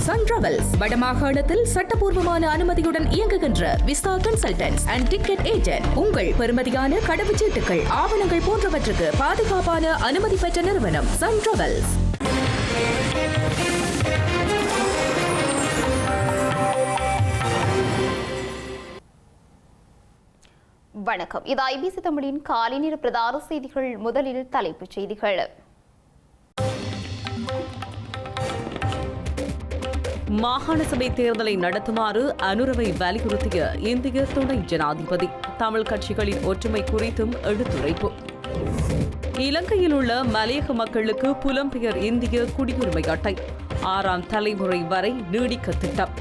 Sun travels வடமாகாணத்தில் சட்டபூர்வமான அனுமதியுடன் இயங்குகின்ற visa consultants and ticket agent. உங்கள் பெறுமதியான கடவுச்சீட்டுகள், ஆவணங்கள் போன்றவற்றுக்கு பாதுகாப்பான அனுமதி பெற்ற நிறுவனம் சன் டிராவல்ஸ். வணக்கம். இது ஐபிசி தமிழின் காலை நேர பிரதான செய்திகள். முதலில் தலைப்புச் செய்திகள். மாகாண சபை தேர்தலை நடத்துமாறு அனுரவை வலியுறுத்திய இந்திய துணை ஜனாதிபதி. தமிழ் கட்சிகளின் ஒற்றுமை குறித்தும் எடுத்துரைப்பு. இலங்கையில் உள்ள மலையக மக்களுக்கு புலம்பெயர் இந்திய குடியுரிமை அட்டை 6ஆம் தலைமுறை வரை நீடிக்க திட்டம்.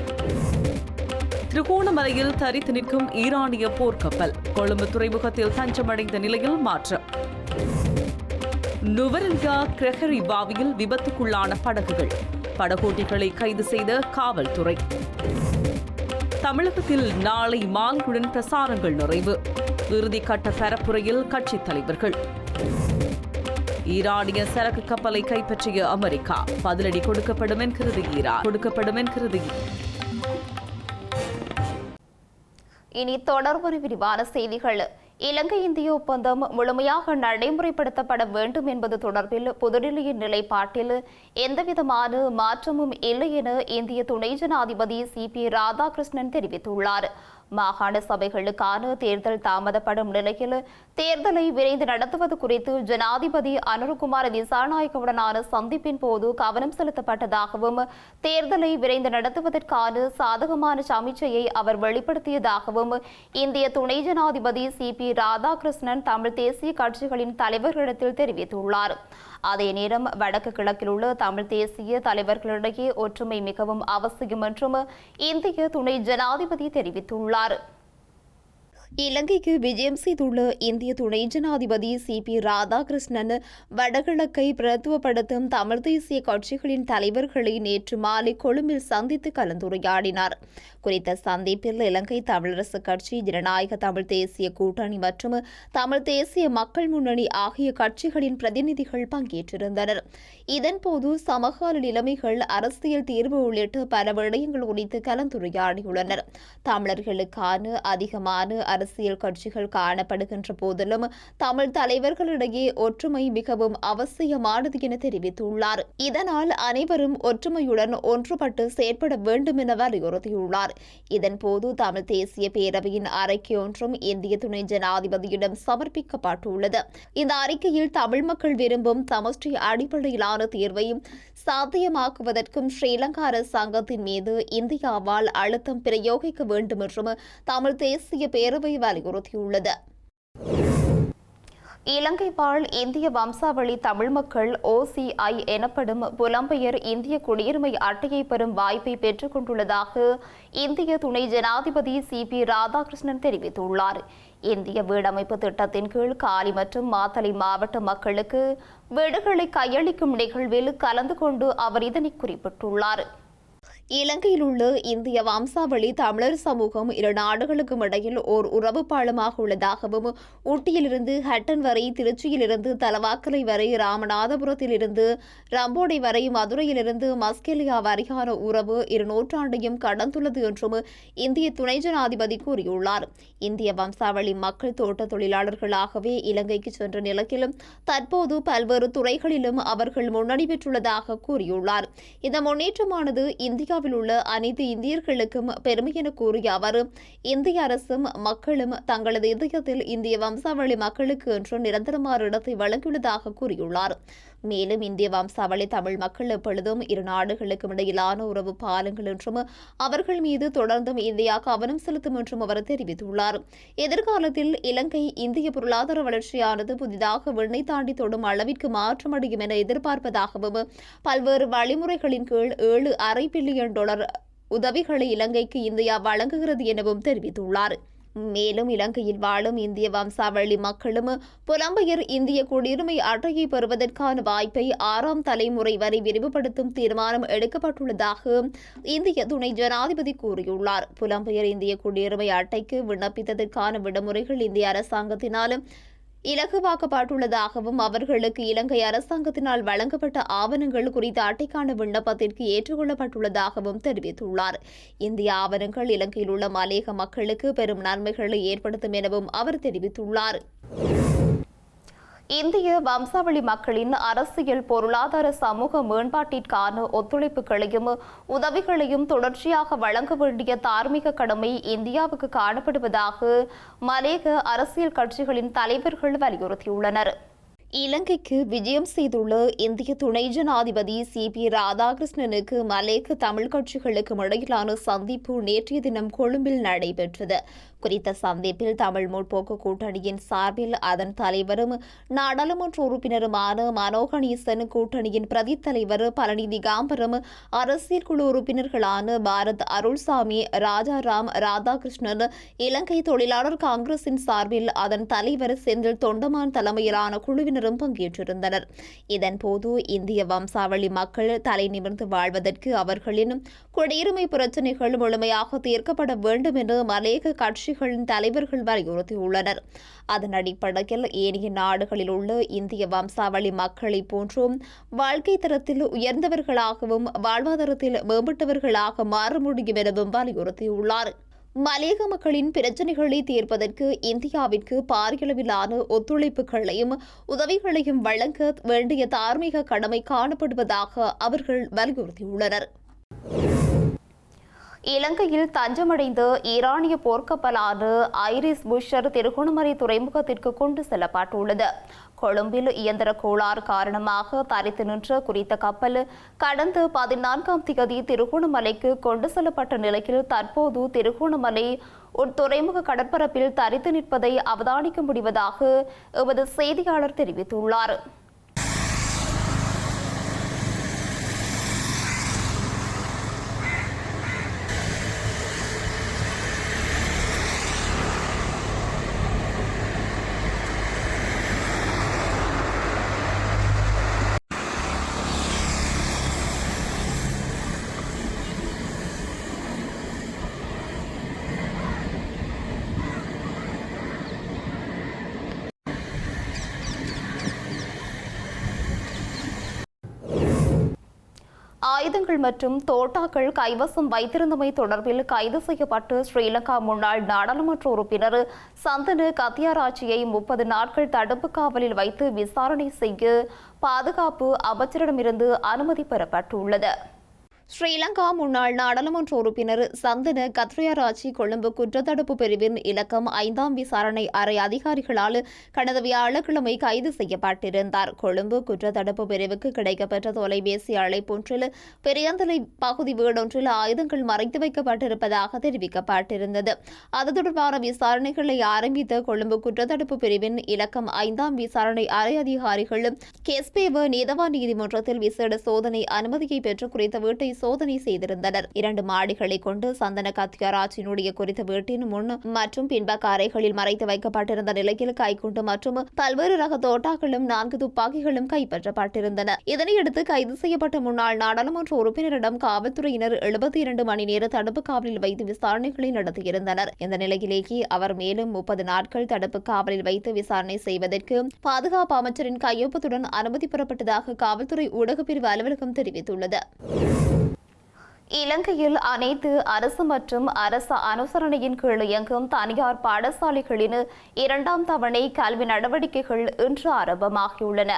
திருகோணமலையில் தரித்து நிற்கும் ஈரானிய போர்க்கப்பல் கொழும்பு துறைமுகத்தில் தஞ்சமடைந்த நிலையில் மாற்றம். நுவரெலியா கிரகரி பாவியில் விபத்துக்குள்ளான படகுகள், படகோட்டிகளை கைது செய்த காவல்துறை. தமிழகத்தில் நாளை மாலையுடன் பிரசாரங்கள் நிறைவு. இறுதிக்கட்ட பரப்புரையில் கட்சித் தலைவர்கள். ஈரானிய சரக்கு கப்பலை கைப்பற்றிய அமெரிக்கா. பதிலடி கொடுக்கப்படும் என்கிறது ஈரான். இனி தொடர்பு விரிவான செய்திகள். இலங்கை இந்திய ஒப்பந்தம் முழுமையாக நடைமுறைப்படுத்தப்பட வேண்டும் என்பது தொடர்பில் புதுடில்லியின் நிலைப்பாட்டில் எந்தவிதமான மாற்றமும் இல்லை என இந்திய துணை ஜனாதிபதி CP ராதாகிருஷ்ணன் தெரிவித்துள்ளார். மாகாண சபைகளுக்கான தேர்தல் தாமதப்படும் நிலையில் தேர்தலை விரைந்து நடத்துவது குறித்து ஜனாதிபதி அனுரகுமார திசாநாயக்கவுடனான சந்திப்பின் போது கவனம் செலுத்தப்பட்டதாகவும் தேர்தலை விரைந்து நடத்துவதற்கான சாதகமான சமீட்சையை அவர் வெளிப்படுத்தியதாகவும் இந்திய துணை ஜனாதிபதி CP ராதாகிருஷ்ணன் தமிழ் தேசிய கட்சிகளின் தலைவர்களிடத்தில் தெரிவித்துள்ளார். அதே நேரம் வடக்கு கிழக்கில் உள்ள தமிழ் தேசிய தலைவர்களிடையே ஒற்றுமை மிகவும் அவசியம் என்றும் இந்திய துணை ஜனாதிபதி தெரிவித்துள்ளார். இலங்கைக்கு விஜயம் செய்துள்ள இந்திய துணை ஜனாதிபதி CP ராதாகிருஷ்ணன் வடகிழக்கை பிரதித்துவப்படுத்தும் தமிழ் தேசிய கட்சிகளின் தலைவர்களை நேற்று மாலை கொழும்பில் சந்தித்து கலந்துரையாடினார். குறித்த சந்திப்பில் இலங்கை தமிழரசு கட்சி, ஜனநாயக தமிழ் தேசிய கூட்டணி மற்றும் தமிழ் தேசிய மக்கள் முன்னணி ஆகிய கட்சிகளின் பிரதிநிதிகள் பங்கேற்றிருந்தனர். இதன்போது சமகால நிலைமைகள், அரசியல் தீர்வு உள்ளிட்ட பல விடயங்கள் குறித்து கலந்துரையாடியுள்ளனர். தமிழர்களுக்கான அதிகமான அரசியல் கட்சிகள் காணப்படுகின்ற போதிலும் தமிழ் தலைவர்களிடையே ஒற்றுமை மிகவும் அவசியமானது என தெரிவித்துள்ளார். இதனால் அனைவரும் ஒற்றுமையுடன் ஒன்றுபட்டு செயற்பட வேண்டும் என வலியுறுத்தியுள்ளார். இதன்போது தமிழ் தேசிய பேரவையின் அறிக்கை ஒன்றும் இந்திய துணை ஜனாதிபதியிடம் சமர்ப்பிக்கப்பட்டுள்ளது. இந்த அறிக்கையில் தமிழ் மக்கள் விரும்பும் சமஷ்டி அடிப்படையிலான தீர்வையும் சாத்தியமாக்குவதற்கும் ஸ்ரீலங்கா அரசாங்கத்தின் மீது இந்தியாவால் அழுத்தம் பிரயோகிக்க வேண்டும் என்றும் தமிழ் தேசிய பேரவை வலியுறுத்தியுள்ளது. இலங்கை வாழ் இந்திய வம்சாவளி தமிழ் மக்கள் OCI எனப்படும் புலம்பெயர் இந்திய குடியுரிமை அட்டையை பெறும் வாய்ப்பை பெற்றுக் கொண்டுள்ளதாக இந்திய துணை ஜனாதிபதி CP ராதாகிருஷ்ணன் தெரிவித்துள்ளார். இந்திய வீடமைப்பு திட்டத்தின் கீழ் காலி மற்றும் மாத்தளை மாவட்ட மக்களுக்கு வீடுகளை கையளிக்கும் நிகழ்வில் கலந்து கொண்டு அவர் இதனை குறிப்பிட்டுள்ளார். இலங்கையில் உள்ள இந்திய வம்சாவளி தமிழர் சமூகம் இரு நாடுகளுக்கும் இடையில் ஓர் உறவு பாலமாக உள்ளதாகவும், ஊட்டியிலிருந்து ஹட்டன் வரை, திருச்சியிலிருந்து தலவாக்கலை வரை, ராமநாதபுரத்திலிருந்து ரம்போடை வரை, மதுரையிலிருந்து மஸ்கெலியா வரையான உறவு 2 நூற்றாண்டையும் கடந்துள்ளது என்றும் இந்திய துணை ஜனாதிபதி கூறியுள்ளார். இந்திய வம்சாவளி மக்கள் தோட்ட தொழிலாளர்களாகவே இலங்கைக்கு சென்ற நிலையிலும் தற்போது பல்வேறு துறைகளிலும் அவர்கள் முன்னணி பெற்றுள்ளதாக கூறியுள்ளார். இந்த முன்னேற்றமானது இந்தியாவில் உள்ள அனைத்து இந்தியர்களுக்கும் பெருமை என கூறிய அவர், இந்திய அரசும் மக்களும் தங்களது இதயத்தில் இந்திய வம்சாவளி மக்களுக்கு என்று நிரந்தரமான இடத்தை வழங்கியுள்ளதாக கூறியுள்ளார். மேலும் இந்திய வம்சாவளி தமிழ் மக்கள் எப்பொழுதும் இரு நாடுகளுக்கும் இடையிலான உறவு பாலங்கள் என்றும் அவர்கள் மீது தொடர்ந்தும் இந்தியா கவனம் செலுத்தும் என்றும் அவர் தெரிவித்துள்ளார். எதிர்காலத்தில் இலங்கை இந்திய பொருளாதார வளர்ச்சியானது புதிதாக விண்ணை தாண்டி தொடும் அளவிற்கு மாற்றமடையும் என எதிர்பார்ப்பதாகவும், பல்வேறு வழிமுறைகளின் கீழ் $7.5 பில்லியன் உதவிகளை இலங்கைக்கு இந்தியா வழங்குகிறது எனவும் தெரிவித்துள்ளார். மேலும் இலங்கையில் வாழும் இந்திய வம்சாவளி மக்களும் புலம்பெயர் இந்திய குடியுரிமை அட்டையை பெறுவதற்கான வாய்ப்பை 6ஆம் தலைமுறை வரை விரிவுபடுத்தும் தீர்மானம் எடுக்கப்பட்டுள்ளதாக இந்திய துணை ஜனாதிபதி கூறியுள்ளார். புலம்பெயர் இந்திய குடியுரிமை அட்டைக்கு விண்ணப்பித்ததற்கான விடுமுறைகள் இந்திய அரசாங்கத்தினால் இலகுவாக்கப்பட்டுள்ளதாகவும் அவர்களுக்கு இலங்கை அரசாங்கத்தினால் வழங்கப்பட்ட ஆவணங்கள் குறித்த அட்டைக்கான விண்ணப்பத்திற்கு ஏற்றுக்கொள்ளப்பட்டுள்ளதாகவும் தெரிவித்துள்ளார். இந்திய ஆவணங்கள் இலங்கையில் உள்ள மலையக மக்களுக்கு பெரும் நன்மைகளை ஏற்படுத்தும் எனவும் அவர் தெரிவித்துள்ளார். இந்திய வம்சாவளி மக்களின் அரசியல், பொருளாதார, சமூக மேம்பாட்டிற்கான ஒத்துழைப்புகளையும் உதவிகளையும் தொடர்ச்சியாக வழங்க வேண்டிய தார்மீக கடமை இந்தியாவுக்கு காணப்படுவதாக மலையக அரசியல் கட்சிகளின் தலைவர்கள் வலியுறுத்தியுள்ளனர். இலங்கைக்கு விஜயம் செய்துள்ள இந்திய துணை ஜனாதிபதி CP ராதாகிருஷ்ணனுக்கு மலையக தமிழ் கட்சிகளுக்கும் இடையிலான சந்திப்பு நேற்றைய தினம் கொழும்பில் நடைபெற்றது. குறித்த சந்திப்பில் தமிழ் முற்போக்கு கூட்டணியின் சார்பில் அதன் தலைவரும் நாடாளுமன்ற உறுப்பினருமான மனோ கணேசன், கூட்டணியின் பிரதி தலைவர் பழனி திகாம்பரம், அரசியல் குழு உறுப்பினர்களான பாரத் அருள்சாமி, ராஜாராம், ராதாகிருஷ்ணன், இலங்கை தொழிலாளர் காங்கிரசின் சார்பில் அதன் தலைவர் செந்தில் தொண்டமான் தலைமையிலான குழுவினரும் பங்கேற்றிருந்தனர். இதன்போது இந்திய வம்சாவளி மக்கள் தலை நிமிர்ந்து வாழ்வதற்கு அவர்களின் குடியுரிமை பிரச்சினைகள் முழுமையாக தீர்க்கப்பட வேண்டும் என்று மலையக கட்சிகளின் தலைவர்கள் வலியுறுத்தியுள்ளனர். அதன் அடிப்படையில் ஏனைய நாடுகளில் உள்ள இந்திய வம்சாவளி மக்களை போன்றும் வாழ்க்கை தரத்தில் உயர்ந்தவர்களாகவும் வாழ்வாதாரத்தில் மேம்பட்டவர்களாக மாற முடியும் எனவும் வலியுறுத்தியுள்ளார். மலையக மக்களின் பிரச்சினைகளை தீர்ப்பதற்கு இந்தியாவிற்கு பாரியளவிலான ஒத்துழைப்புகளையும் உதவிகளையும் வழங்க வேண்டிய தார்மீக கடமை காணப்படுவதாக அவர்கள் வலியுறுத்தியுள்ளனர். இலங்கையில் தஞ்சமடைந்த ஈரானிய போர்க்கப்பலான ஐரிஸ் புஷர் திருகோணமலை துறைமுகத்திற்கு கொண்டு செல்லப்பட்டுள்ளது. கொழும்பில் இயந்திர கோளாறு காரணமாக தரித்து நின்ற குறித்த கப்பல் கடந்த 14ஆம் தேதி திருகோணமலைக்கு கொண்டு செல்லப்பட்ட நிலையில் தற்போது திருகோணமலை துறைமுக கடற்பரப்பில் தரித்து நிற்பதை அவதானிக்க முடிவதாக எமது செய்தியாளர் தெரிவித்துள்ளார். ஆயுதங்கள் மற்றும் தோட்டாக்கள் கைவசம் வைத்திருந்தமை தொடர்பில் கைது செய்யப்பட்டு ஸ்ரீலங்கா முன்னாள் நாடாளுமன்ற உறுப்பினர் சந்தன கத்தியாராச்சியை 30 நாட்கள் தடுப்பு காவலில் வைத்து விசாரணை செய்ய பாதுகாப்பு அமைச்சரிடமிருந்து அனுமதி பெறப்பட்டுள்ளது. ஸ்ரீலங்கா முன்னாள் நாடாளுமன்ற உறுப்பினர் சந்தன கத்ரியாராச்சி கொழும்பு குற்றத்தடுப்பு பிரிவின் இலக்கம் 5ஆம் விசாரணை அறை அதிகாரிகளால் கடந்த வியாழக்கிழமை கைது செய்யப்பட்டிருந்தார். கொழும்பு குற்றத்தடுப்பு பிரிவுக்கு கிடைக்கப்பட்ட தொலைபேசி அழைப்பொன்றில் பெரியந்தலை பகுதி வீடொன்றில் ஆயுதங்கள் மறைத்து வைக்கப்பட்டிருப்பதாக தெரிவிக்கப்பட்டிருந்தது. அது தொடர்பான விசாரணைகளை ஆரம்பித்த கொழும்பு குற்றத்தடுப்பு பிரிவின் இலக்கம் 5ஆம் விசாரணை அறை அதிகாரிகள் கெஸ்பேவ நீதவான் நீதிமன்றத்தில் விசேட சோதனை அனுமதியை பெற்று குறித்த வீட்டை சோதனை செய்திருந்தனர். 2 மாடிகளை கொண்டு சந்தன கத்தியாராச்சினுடைய குறித்த வீட்டின் முன் மற்றும் பின்பக்க அறைகளில் மறைத்து வைக்கப்பட்டிருந்த நிலையில் கைக்குண்டு மற்றும் பல்வேறு ரக தோட்டாக்களும் 4 துப்பாக்கிகளும் கைப்பற்றப்பட்டிருந்தன. இதனையடுத்து கைது செய்யப்பட்ட முன்னாள் நாடாளுமன்ற உறுப்பினரிடம் காவல்துறையினர் 72 மணி நேர தடுப்பு காவலில் வைத்து விசாரணைகளை நடத்தியிருந்தனர். இந்த நிலையிலேயே அவர் மேலும் 30 நாட்கள் தடுப்பு காவலில் வைத்து விசாரணை செய்வதற்கு பாதுகாப்பு அமைச்சரின் கையொப்பத்துடன் அனுமதி பெறப்பட்டதாக காவல்துறை ஊடகப்பிரிவு அலுவலகம் தெரிவித்துள்ளது. இலங்கையில் அனைத்து அரசு மற்றும் அரசு அனுசரணையின் கீழ் இயங்கும் தனியார் பாடசாலைகளின் 2ஆம் தவணை கல்வி நடவடிக்கைகள் இன்று ஆரம்பமாகியுள்ளன.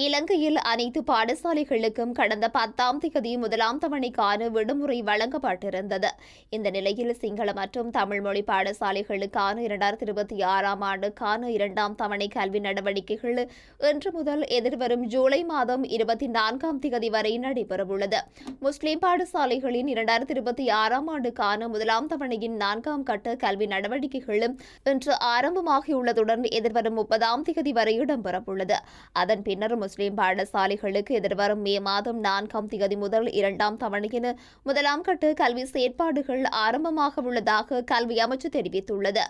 இலங்கையில் அனைத்து பாடசாலைகளுக்கும் கடந்த 10ஆம் தேதி 1ஆம் தவணைக்கான விடுமுறை வழங்கப்பட்டிருந்தது. இந்த நிலையில் சிங்கள மற்றும் தமிழ் மொழி பாடசாலைகளுக்கான 2026ஆம் ஆண்டுக்கான 2ஆம் தவணை கல்வி நடவடிக்கைகள் இன்று முதல் எதிர்வரும் ஜூலை மாதம் 24ஆம் தேதி வரை நடைபெறவுள்ளது. முஸ்லிம் பாடசாலைகளின் 2026ஆம் ஆண்டுக்கான 1ஆம் தவணையின் 4ஆம் கட்ட கல்வி நடவடிக்கைகள் இன்று ஆரம்பமாகியுள்ளதுடன் எதிர்வரும் 30ஆம் தேதி வரை இடம்பெறவுள்ளது. அதன் பின்னர் முஸ்லிம் பாடசாலைகளுக்கு எதிர்வரும் மே மாதம் 4ஆம் தேதி முதல் 2ஆம் தவணையின் 1ஆம் கட்ட கல்வி செயற்பாடுகள் ஆரம்பமாக உள்ளதாக கல்வி அமைச்சு தெரிவித்துள்ளது.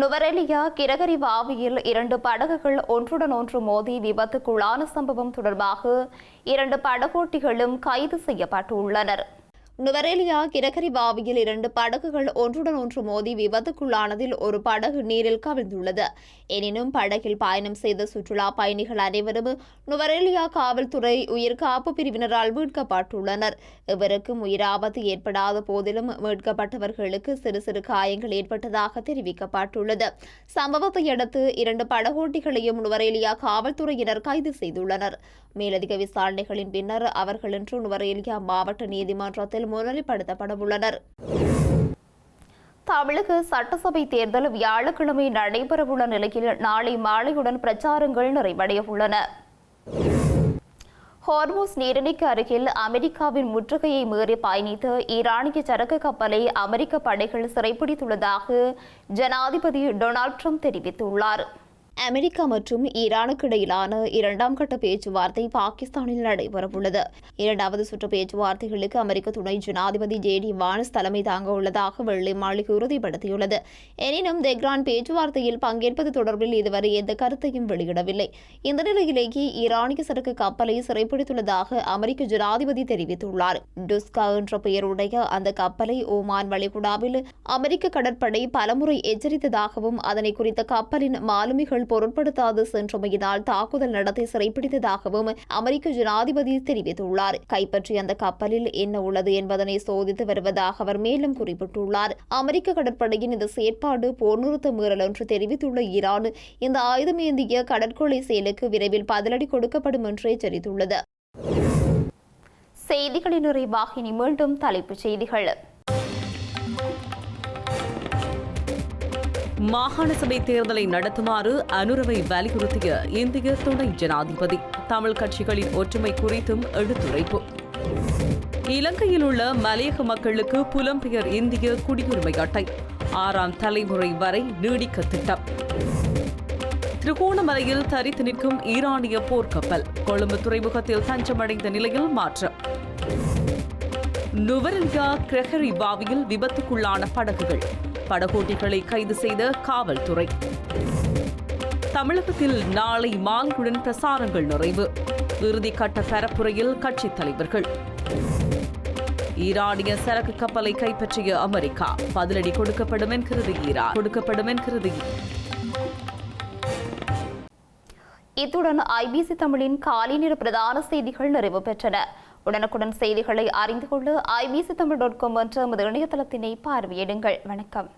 நுவரெலியா கிரகரி வாவியில் 2 படகுகள் ஒன்றுடன் ஒன்று மோதி விபத்துக்குள்ளான சம்பவம் தொடர்பாக 2 படகோட்டிகளும் கைது செய்யப்பட்டுள்ளனர். நுவரேலியா கிரகரி பாவியில் 2 படகுகள் ஒன்றுடன் ஒன்று மோதி விபத்துக்குள்ளானதில் ஒரு படகு நீரில் கவிழ்ந்துள்ளது. எனினும் படகில் பயணம் செய்த சுற்றுலா பயணிகள் அனைவரும் நுவரேலியா காவல்துறை உயிர்காப்பு பிரிவினரால் மீட்கப்பட்டுள்ளனர். இவருக்கும் உயிராபத்து ஏற்படாத போதிலும் மீட்கப்பட்டவர்களுக்கு சிறு சிறு காயங்கள் ஏற்பட்டதாக தெரிவிக்கப்பட்டுள்ளது. சம்பவத்தை அடுத்து 2 படகோட்டிகளையும் நுவரேலியா காவல்துறையினர் கைது செய்துள்ளனர். மேலதிக விசாரணைகளின் பின்னர் அவர்கள் இன்று நுவரேலியா மாவட்ட நீதிமன்றத்தில் முன்னிலைப்படுத்தப்பட உள்ளனர். தமிழக சட்டசபை தேர்தல் வியாழக்கிழமை நடைபெறவுள்ள நிலையில் நாளை மாலையுடன் பிரச்சாரங்கள் நிறைவடைய உள்ளன. ஹார்மோஸ் நீரிணைக்கு அருகில் அமெரிக்காவின் முற்றுகையை மீறி பயணித்த ஈரானிய சரக்கு கப்பலை அமெரிக்க படைகள் சிறைப்பிடித்துள்ளதாக ஜனாதிபதி டொனால்ட் ட்ரம்ப் தெரிவித்துள்ளார். அமெரிக்கா மற்றும் ஈரானுக்கு இடையிலான 2ஆம் கட்ட பேச்சுவார்த்தை பாகிஸ்தானில் நடைபெறவுள்ளது. 2வது சுற்று பேச்சுவார்த்தைகளுக்கு அமெரிக்க துணை ஜனாதிபதி JD வான்ஸ் தலைமை தாங்க உள்ளதாக வெள்ளை மாளிகை உறுதிப்படுத்தியுள்ளது. எனினும் தெஹ்ரான் பேச்சுவார்த்தையில் பங்கேற்பது தொடர்பில் இதுவரை எந்த கருத்தையும் வெளியிடவில்லை. இந்த நிலையிலேயே ஈரானிய சரக்கு கப்பலை சிறைப்பிடித்துள்ளதாக அமெரிக்க ஜனாதிபதி தெரிவித்துள்ளார். டுஸ்கா என்ற பெயருடைய அந்த கப்பலை ஓமான் வளைகுடாவில் அமெரிக்க கடற்படை பலமுறை எச்சரித்ததாகவும் அதனை குறித்த கப்பலின் மாலுமிகள் பொருட்படுத்தாது சென்றமையினால் தாக்குதல் நடத்தி சிறைப்பிடித்ததாகவும் அமெரிக்க ஜனாதிபதி தெரிவித்துள்ளார். கைப்பற்றிய அந்த கப்பலில் என்ன உள்ளது என்பதனை சோதித்து வருவதாக அவர் மேலும் குறிப்பிட்டுள்ளார். அமெரிக்க கடற்படையின் இந்த செயற்பாடு போர் நிறுத்த மீறல் என்று தெரிவித்துள்ள ஈரான் இந்த ஆயுதமேந்திய கடற்கொலை செயலுக்கு விரைவில் பதிலடி கொடுக்கப்படும் என்று எச்சரித்துள்ளது. செய்திகளின் நிறைவாக இனி மீண்டும் தலைப்புச் செய்திகள். மாகாண சபை தேர்தலை நடத்துமாறு அனுரவை வலியுறுத்திய இந்திய துணை ஜனாதிபதி. தமிழ் கட்சிகளின் ஒற்றுமை குறித்தும் எடுத்துரைப்பு. இலங்கையில் உள்ள மலையக மக்களுக்கு புலம்பெயர் இந்திய குடியுரிமை அட்டை 6ஆம் தலைமுறை வரை நீடிக்க திட்டம். திருகோணமலையில் தரித்து நிற்கும் ஈரானிய போர்க்கப்பல் கொழும்பு துறைமுகத்தில் தஞ்சமடைந்த நிலையில் மாற்றம். நுவரெலியா கிரகரி பாவியில் விபத்துக்குள்ளான படகுகள் படகோட்டிகளை கைது செய்த காவல்துறை. தமிழகத்தில் நாளை மாலையுடன் பிரசாரங்கள் நிறைவு. இறுதிக்கட்ட பரப்புரையில் கட்சித் தலைவர்கள். ஈரானிய சரக்கு கப்பலை கைப்பற்றிய அமெரிக்கா பதிலடி கொடுக்கப்படும் என்கிறது ஈரான். இத்துடன் IBC தமிழின் காலை நேர பிரதான செய்திகள் நிறைவு பெற்றன. உடனுக்குடன் செய்திகளை அறிந்து கொள்ள IBCTamil.com என்ற இணையதளத்தினை பார்வையிடுங்கள். வணக்கம்.